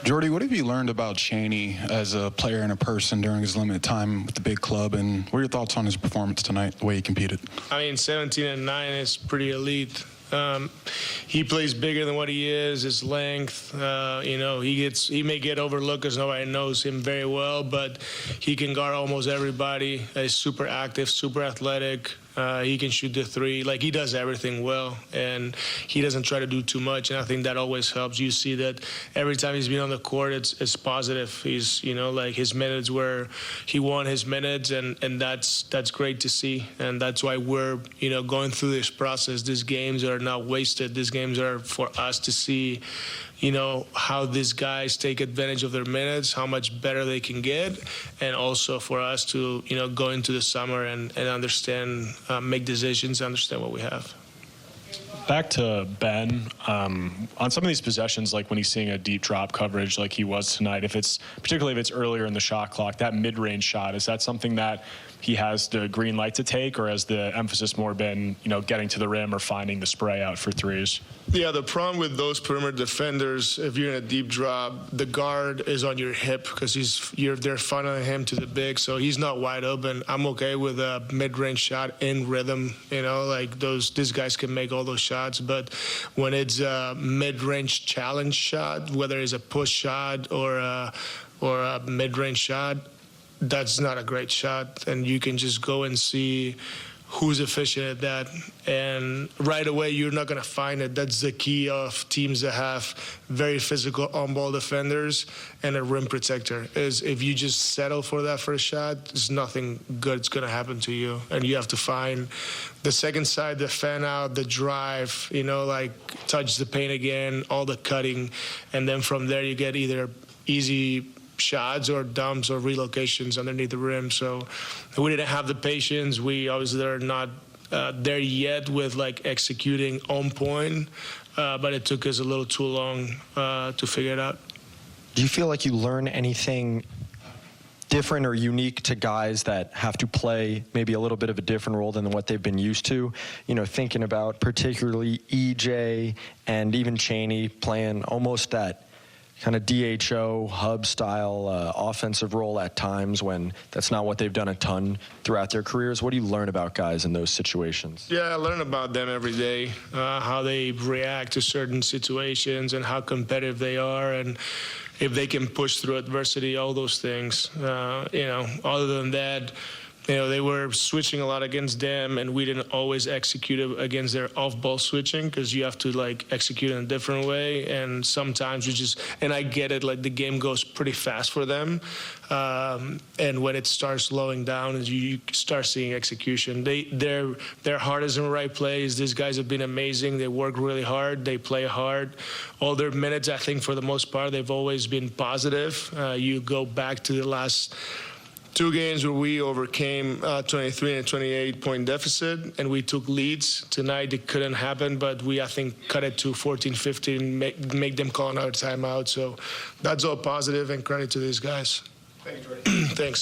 Jordy, what have you learned about Cheney as a player and a person during his limited time with the big club, and what are your thoughts on his performance tonight, the way he competed? I mean, 17-9 is pretty elite. He plays bigger than what he is. His length, he may get overlooked because nobody knows him very well, but he can guard almost everybody. He's super active, super athletic. He can shoot the three. Like, he does everything well, and he doesn't try to do too much, and I think that always helps. You see that every time he's been on the court, it's positive. He's, like his minutes where he won his minutes, and that's great to see, and that's why we're, going through this process. These games are not wasted. These games are for us to see, how these guys take advantage of their minutes, how much better they can get, and also for us to, go into the summer and understand, make decisions, understand what we have. Back to Ben, on some of these possessions, like when he's seeing a deep drop coverage like he was tonight, particularly if it's earlier in the shot clock, that mid-range shot, is that something that he has the green light to take, or has the emphasis more been, getting to the rim or finding the spray out for threes? Yeah, the problem with those perimeter defenders, if you're in a deep drop, the guard is on your hip because they're funneling him to the big, so he's not wide open. I'm okay with a mid-range shot in rhythm, these guys can make all those shots, but when it's a mid-range challenge shot, whether it's a push shot or a mid-range shot, that's not a great shot, and you can just go and see who's efficient at that, and right away you're not going to find it. That's the key of teams that have very physical on-ball defenders and a rim protector, is if you just settle for that first shot, there's nothing good's going to happen to you, and you have to find the second side, the fan out, the drive, touch the paint again, all the cutting, and then from there you get either easy shots or dumps or relocations underneath the rim. So we didn't have the patience. We obviously are not there yet with executing on point, but it took us a little too long to figure it out. Do you feel like you learn anything different or unique to guys that have to play maybe a little bit of a different role than what they've been used to? Thinking about particularly EJ and even Cheney playing almost that kind of DHO hub-style offensive role at times when that's not what they've done a ton throughout their careers. What do you learn about guys in those situations? Yeah, I learn about them every day, how they react to certain situations and how competitive they are, and if they can push through adversity, all those things. Other than that, they were switching a lot against them, and we didn't always execute against their off-ball switching because you have to execute in a different way. And sometimes and I get it, the game goes pretty fast for them. And when it starts slowing down, you start seeing execution. Their heart is in the right place. These guys have been amazing. They work really hard. They play hard. All their minutes, I think, for the most part, they've always been positive. You go back to the last 2 games where we overcame 23 and 28 point deficit, and we took leads. Tonight it couldn't happen, but we, I think, cut it to 14, 15, make them call another timeout. So that's all positive, and credit to these guys. Thanks, Jordy. Thanks.